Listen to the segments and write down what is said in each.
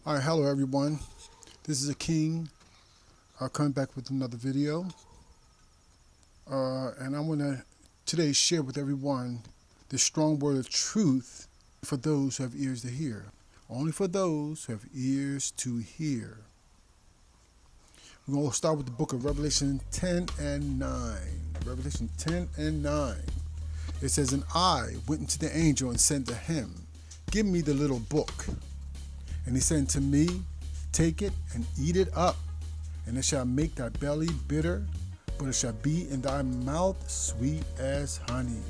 All right, hello everyone. This is a King coming back with another video, and I want to today share with everyone the strong word of truth for those who have ears to hear. Only for those who have ears to hear. We're going to start with the book of Revelation 10 and 9. Revelation 10 and 9. It says, "And I went into the angel and said to him, Give me the little book. And he said to me, Take it and eat it up, and it shall make thy belly bitter, but it shall be in thy mouth sweet as honey."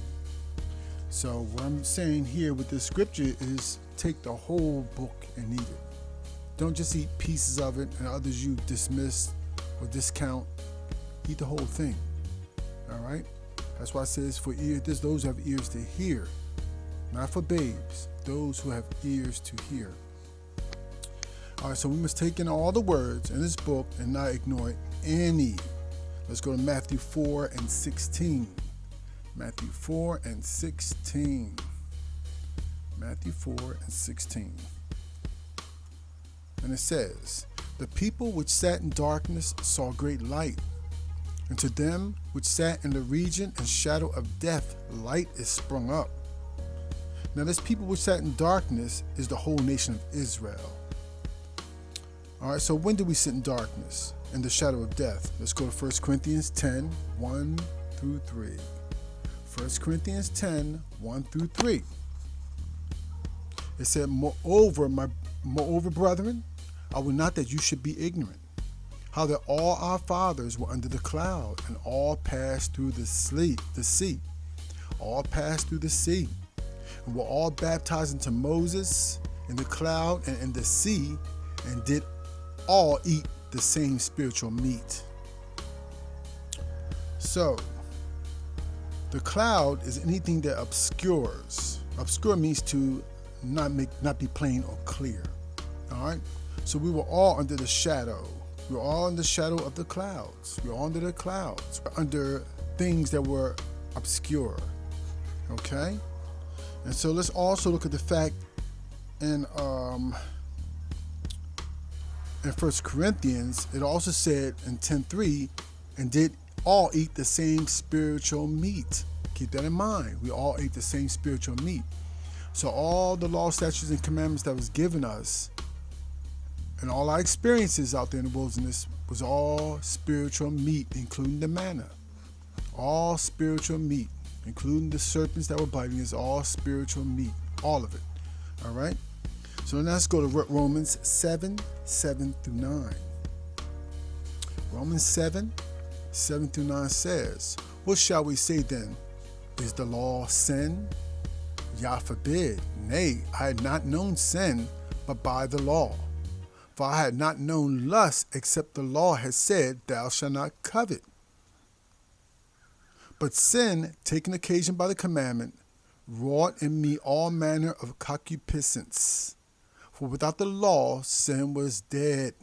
So what I'm saying here with this scripture is take the whole book and eat it. Don't just eat pieces of it and others you dismiss or discount. Eat the whole thing. All right? That's why it says for ears, there's those who have ears to hear. Not for babes, those who have ears to hear. All right, so we must take in all the words in this book and not ignore any. Let's go to Matthew 4 and 16. Matthew 4 and 16. Matthew 4 and 16. And it says, "The people which sat in darkness saw great light. And to them which sat in the region and shadow of death, light is sprung up." Now this people which sat in darkness is the whole nation of Israel. All right, so when do we sit in darkness, in the shadow of death? Let's go to 1 Corinthians 10, 1 through 3. 1 Corinthians 10, 1 through 3. It said, moreover, brethren, I will not that you should be ignorant, how that all our fathers were under the cloud, and all passed through the sea. All passed through the sea, and were all baptized into Moses in the cloud and in the sea, and did all eat the same spiritual meat. So, the cloud is anything that obscures. Obscure means to not be plain or clear. All right. So we were all under the shadow. We were all in the shadow of the clouds. We were all under the clouds, under things that were obscure. Okay. And so let's also look at the fact in 1 Corinthians, it also said in 10:3, and did all eat the same spiritual meat. Keep that in mind. We all ate the same spiritual meat. So all the law, statutes, and commandments that was given us, and all our experiences out there in the wilderness, was all spiritual meat, including the manna. All spiritual meat, including the serpents that were biting us, all spiritual meat. All of it. All right? So now let's go to Romans 7, 7 through 9. Romans 7, 7 through 9 says, "What shall we say then? Is the law sin? Yah forbid. Nay, I had not known sin, but by the law. For I had not known lust, except the law had said, Thou shalt not covet. But sin, taking occasion by the commandment, wrought in me all manner of concupiscence. For without the law, sin was dead.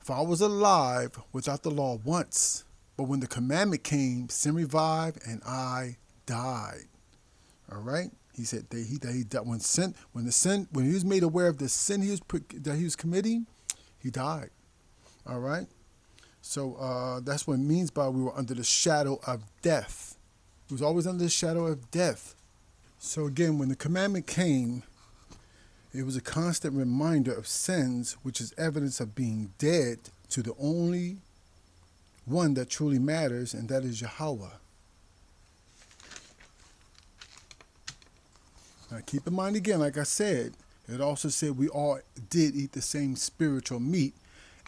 For I was alive without the law once, but when the commandment came, sin revived, and I died." All right. He said that he died when he was made aware of the sin that he was committing, he died. All right. So that's what it means by we were under the shadow of death. He was always under the shadow of death. So again, when the commandment came, it was a constant reminder of sins, which is evidence of being dead to the only one that truly matters, and that is Yahweh. Now keep in mind again, like I said, it also said we all did eat the same spiritual meat.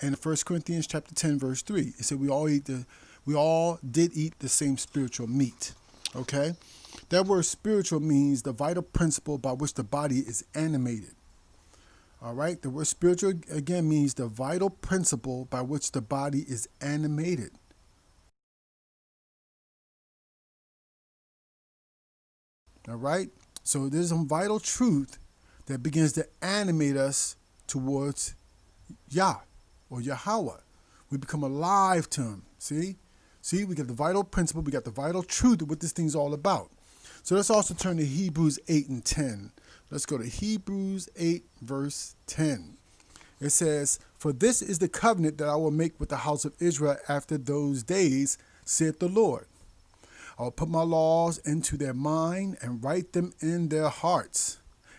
And in 1 Corinthians chapter 10, verse 3, it said we all did eat the same spiritual meat. Okay? That word spiritual means the vital principle by which the body is animated. All right? The word spiritual, again, means the vital principle by which the body is animated. All right? So there's some vital truth that begins to animate us towards Yah or Yahweh. We become alive to him. See, we got the vital principle, we got the vital truth of what this thing's all about. So let's also turn to Hebrews 8 and 10. Let's go to Hebrews 8, verse 10. It says, "For this is the covenant that I will make with the house of Israel after those days, saith the Lord. I will put my laws into their mind and write them in their hearts.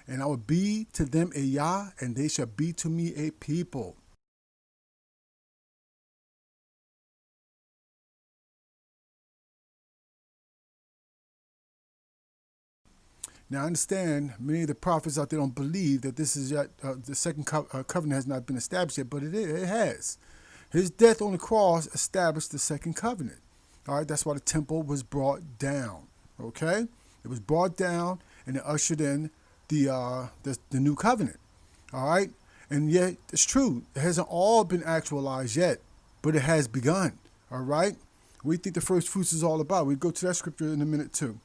And I will be to them a Yah, and they shall be to me a people." Now, I understand many of the prophets out there don't believe that this is yet the second covenant has not been established yet, but it has. His death on the cross established the second covenant. All right, that's why the temple was brought down. Okay, it was brought down and it ushered in the new covenant. All right, and yet it's true, it hasn't all been actualized yet, but it has begun. All right, we think the first fruits is all about. We go to that scripture in a minute too.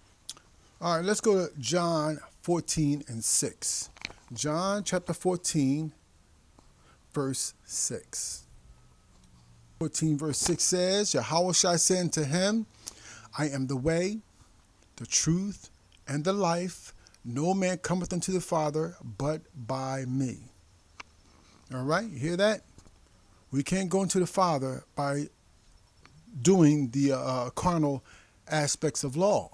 All right, let's go to John 14 and 6. John chapter 14, verse 6. 14 verse 6 says, "YAHAWASHI said unto him, I am the way, the truth, and the life. No man cometh unto the Father but by me." All right, you hear that? We can't go into the Father by doing the carnal aspects of law.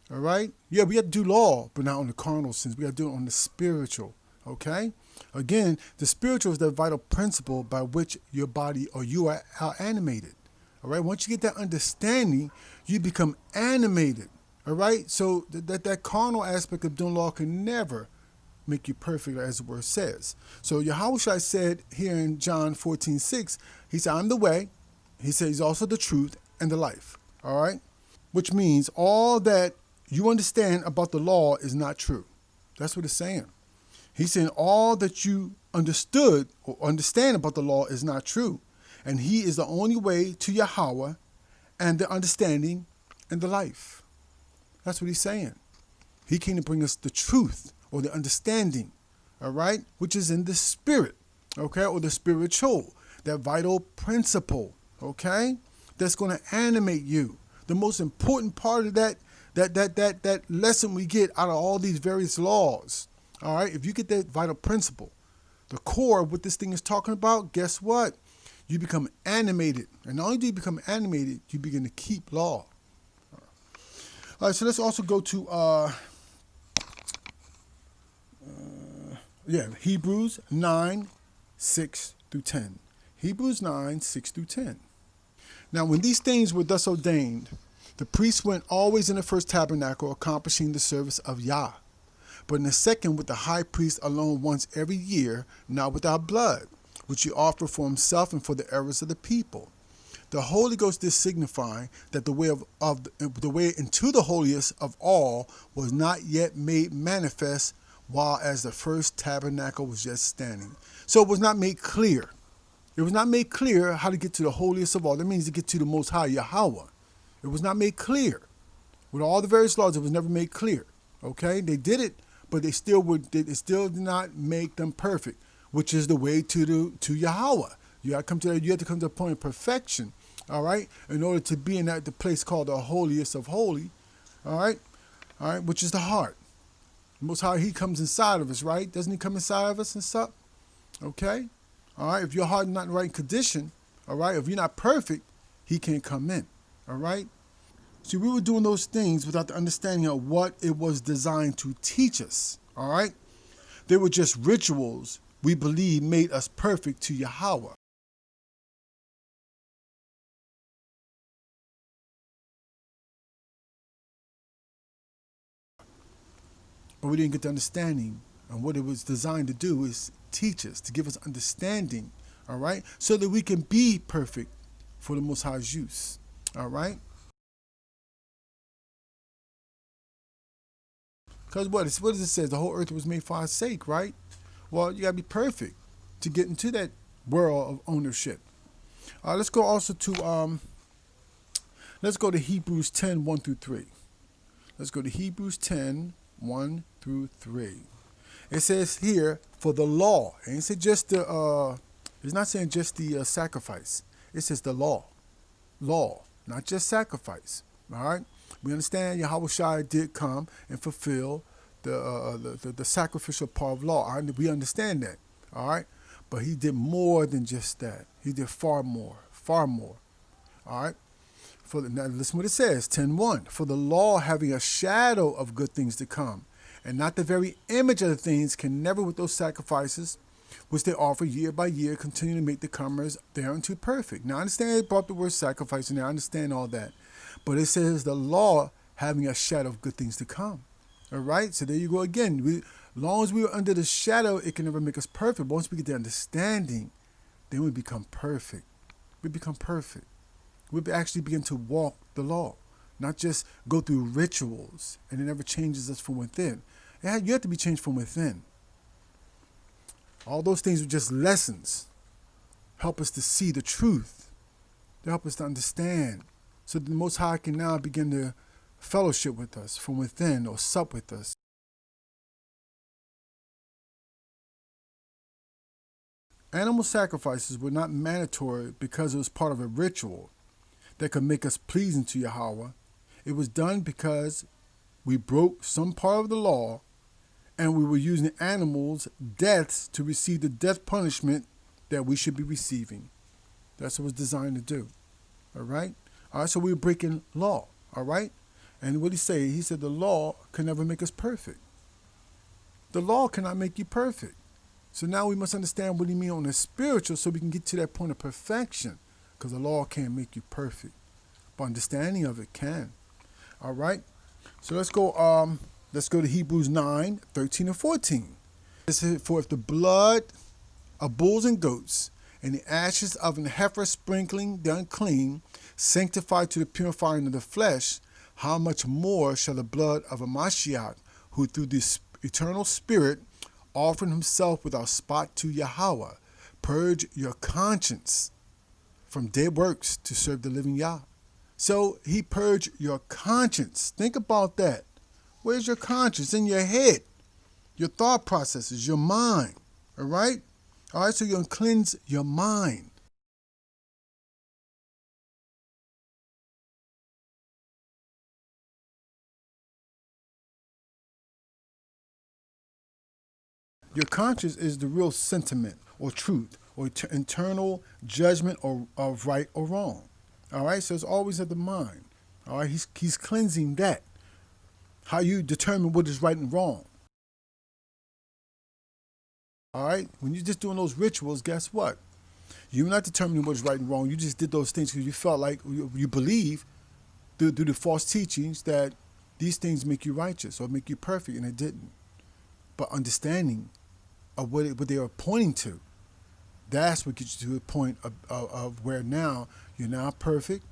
All right? Yeah, we have to do law, but not on the carnal sense. We have to do it on the spiritual. Okay? Again, the spiritual is the vital principle by which your body or you are animated. All right? Once you get that understanding, you become animated. All right? So that carnal aspect of doing law can never make you perfect, as the word says. So Yahushua said here in John 14:6, he said, "I'm the way." He said he's also the truth and the life. All right? Which means all that you understand about the law is not true. That's what it's saying. He's saying all that you understood or understand about the law is not true. And he is the only way to Yahweh and the understanding and the life. That's what he's saying. He came to bring us the truth or the understanding, all right, which is in the spirit, okay, or the spiritual, that vital principle, okay, that's going to animate you. The most important part of that lesson we get out of all these various laws, all right, if you get that vital principle, the core of what this thing is talking about, guess what? You become animated. And not only do you become animated, you begin to keep law. All right, so let's also go to Hebrews 9, 6 through 10. Hebrews 9, 6 through 10. "Now when these things were thus ordained, the priests went always in the first tabernacle, accomplishing the service of Yah. But in the second with the high priest alone once every year, not without blood, which he offered for himself and for the errors of the people. The Holy Ghost did signify that the way the way into the holiest of all was not yet made manifest, while as the first tabernacle was just standing." So it was not made clear. It was not made clear how to get to the holiest of all. That means to get to the Most High Yahweh. It was not made clear. With all the various laws, it was never made clear. Okay, they did it, but it still did not make them perfect, which is the way to Yahweh. You have to come to a point of perfection, all right, in order to be in the place called the holiest of holy, all right, which is the heart. Most High, he comes inside of us, right? Doesn't he come inside of us and stuff? Okay, all right. If your heart is not in the right condition, all right, if you're not perfect, he can't come in. All right. See, we were doing those things without the understanding of what it was designed to teach us. All right. They were just rituals we believe made us perfect to Yahweh. But we didn't get the understanding. And what it was designed to do is teach us, to give us understanding. All right. So that we can be perfect for the Most High's use. All right. Because what does it say? The whole earth was made for our sake, right? Well, you got to be perfect to get into that world of ownership. Let's go also to let's go to Hebrews 10, 1 through 3. Let's go to Hebrews 10, 1 through 3. It says here, for the law, and it says just the it's not saying just the sacrifice. It says the law, not just sacrifice. All right. We understand Yahawashi did come and fulfill the sacrificial part of law. We understand that, all right? But he did more than just that. He did far more, far more, all right? Now listen what it says, 10:1. For the law having a shadow of good things to come, and not the very image of the things, can never with those sacrifices which they offer year by year continue to make the comers thereunto perfect. Now I understand it brought the word sacrifice in there. I understand all that. But it says the law having a shadow of good things to come. All right? So there you go again. As long as we are under the shadow, it can never make us perfect. But once we get the understanding, then we become perfect. We become perfect. We actually begin to walk the law, not just go through rituals, and it never changes us from within. You have to be changed from within. All those things are just lessons. Help us to see the truth. They help us to understand. So that the Most High can now begin to fellowship with us from within or sup with us. Animal sacrifices were not mandatory because it was part of a ritual that could make us pleasing to Yahweh. It was done because we broke some part of the law and we were using animals' deaths to receive the death punishment that we should be receiving. That's what it was designed to do. All right? All right, so we were breaking law. All right? And what did he say? He said the law can never make us perfect. The law cannot make you perfect. So now we must understand what he means on the spiritual so we can get to that point of perfection. Because the law can't make you perfect. But understanding of it can. All right? So let's go to Hebrews 9:13 and 14. It says, for if the blood of bulls and goats and the ashes of an heifer sprinkling the unclean sanctify to the purifying of the flesh, how much more shall the blood of a Mashiach, who through the eternal Spirit offered himself without spot to Yahweh, purge your conscience from dead works to serve the living Yah. So he purged your conscience. Think about that. Where's your conscience? In your head. Your thought processes, your mind. All right? All right, so you're going to cleanse your mind. Your conscience is the real sentiment or truth or internal judgment of right or wrong. All right, so it's always at the mind. All right, he's cleansing that. How you determine what is right and wrong. All right, when you're just doing those rituals, guess what? You're not determining what's right and wrong. You just did those things because you felt like you believe through the false teachings that these things make you righteous or make you perfect, and it didn't. But understanding of what they are pointing to, that's what gets you to the point of where now you're now perfect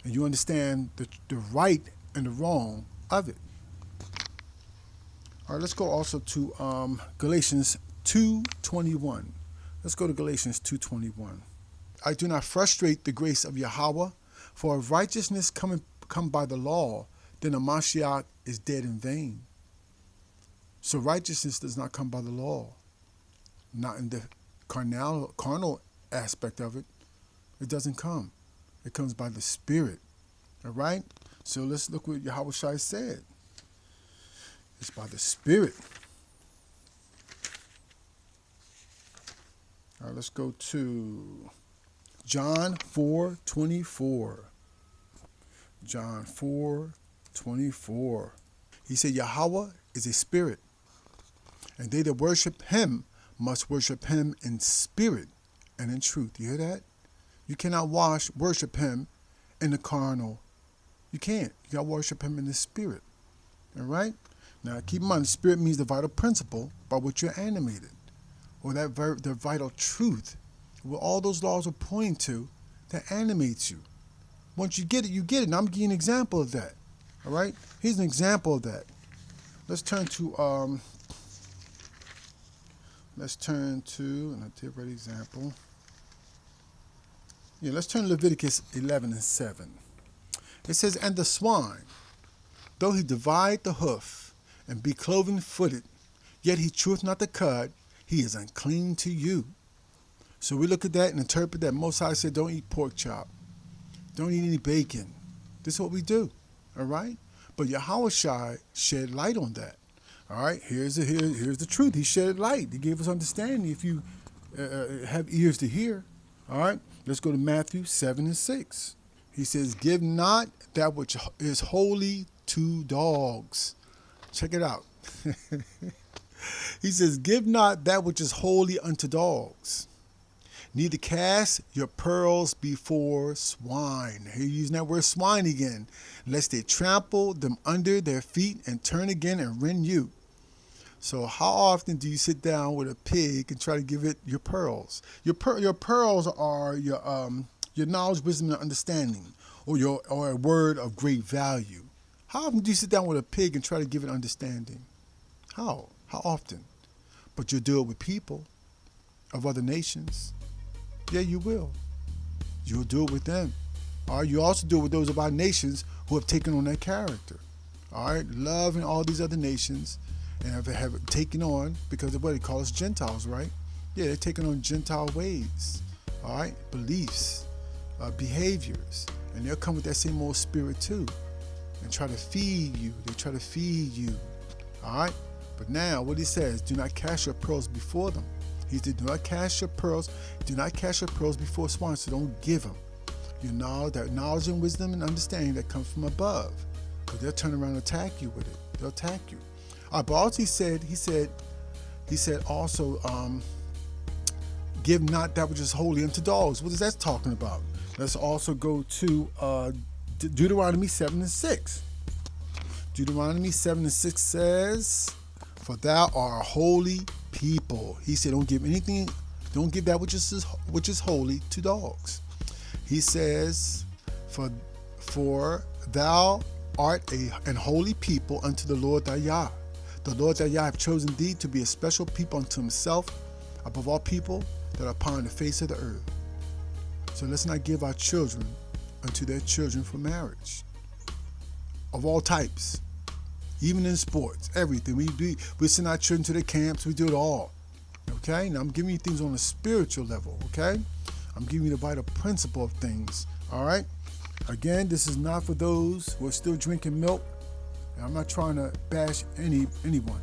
and you understand the right and the wrong of it. All right, let's go also to Galatians 2:21. Let's go to Galatians 2:21. I do not frustrate the grace of Yahweh, for if righteousness come by the law, then the Mashiach is dead in vain. So righteousness does not come by the law, not in the carnal aspect of it. It doesn't come. It comes by the Spirit. All right? So let's look what YAHAWASHI said. It's by the Spirit. All right, let's go to John 4:24. John 4:24. He said, Yahweh is a spirit, and they that worship him must worship him in spirit and in truth. You hear that? You cannot worship him in the carnal. You can't. You got to worship him in the spirit. All right? Now, keep in mind, the spirit means the vital principle by which you're animated, or the vital truth, where all those laws are pointing to, that animates you. Once you get it, you get it. Now, I'm giving you an example of that. All right? Here's an example of that. Let's turn to, and I did write an example. Yeah, let's turn to Leviticus 11:7. It says, and the swine, though he divide the hoof, and be cloven-footed, yet he cheweth not the cud, he is unclean to you. So we look at that and interpret that. Most High said, don't eat pork chop. Don't eat any bacon. This is what we do. All right? But YAHAWASHI shed light on that. All right, here's the truth. He shed light. He gave us understanding. If you have ears to hear, all right. Let's go to Matthew 7:6. He says, "Give not that which is holy to dogs." Check it out. He says, "Give not that which is holy unto dogs. Neither cast your pearls before swine." Here using that word swine again. "Lest they trample them under their feet and turn again and rend you." So how often do you sit down with a pig and try to give it your pearls? Your pearls are your knowledge, wisdom, and understanding, or a word of great value. How often do you sit down with a pig and try to give it understanding? How? How often? But you'll do it with people of other nations. Yeah, you will. You'll do it with them. All right. You also do it with those of our nations who have taken on that character. All right. Loving all these other nations and have taken on, because of what they call us Gentiles, right? Yeah, they're taking on Gentile ways. All right. Beliefs, behaviors. And they'll come with that same old spirit too and try to feed you. They try to feed you. All right. But now what he says, do not cast your pearls before them. He said, do not cast your pearls before swine, so don't give them. You know, that knowledge and wisdom and understanding that comes from above. Because they'll turn around and attack you with it. They'll attack you. All right, but also he said also, give not that which is holy unto dogs. What is that talking about? Let's also go to Deuteronomy 7:6. Deuteronomy 7:6 says, "For thou art a holy people." He said, don't give that which is holy to dogs. He says, for thou art an holy people unto the Lord thy Yah. The Lord thy Yah have chosen thee to be a special people unto himself above all people that are upon the face of the earth. So let's not give our children unto their children for marriage. Of all types. Even in sports, everything. We send our children to the camps. We do it all. Okay? Now I'm giving you things on a spiritual level. Okay? I'm giving you the vital principle of things. All right? Again, this is not for those who are still drinking milk. And I'm not trying to bash anyone.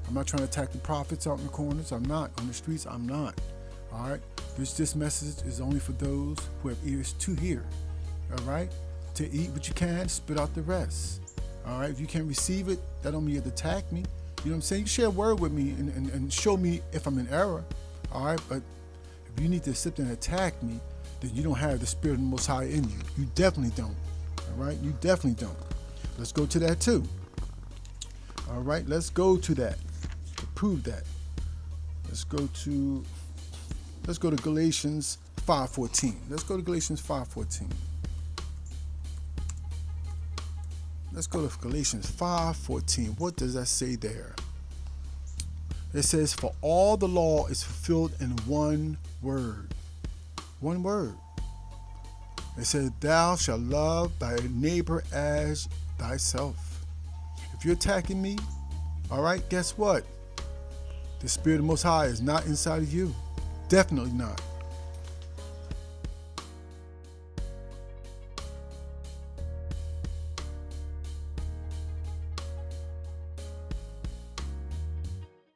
I'm not trying to attack the prophets out in the corners. I'm not. On the streets, I'm not. All right? This message is only for those who have ears to hear. All right? To eat what you can, spit out the rest. All right, if you can't receive it, that don't mean you have to attack me. You know what I'm saying? You share a word with me and show me if I'm in error. All right, but if you need to sit there and attack me, then you don't have the Spirit of the Most High in you. You definitely don't. All right, you definitely don't. Let's go to that too. All right, let's go to that to prove that. Let's go to Galatians 5:14. Let's go to Galatians 5:14. Let's go to Galatians 5:14. What does that say there? It says, "For all the law is fulfilled in one word." One word. It says, "Thou shalt love thy neighbor as thyself." If you're attacking me, all right, guess what? The Spirit of the Most High is not inside of you. Definitely not.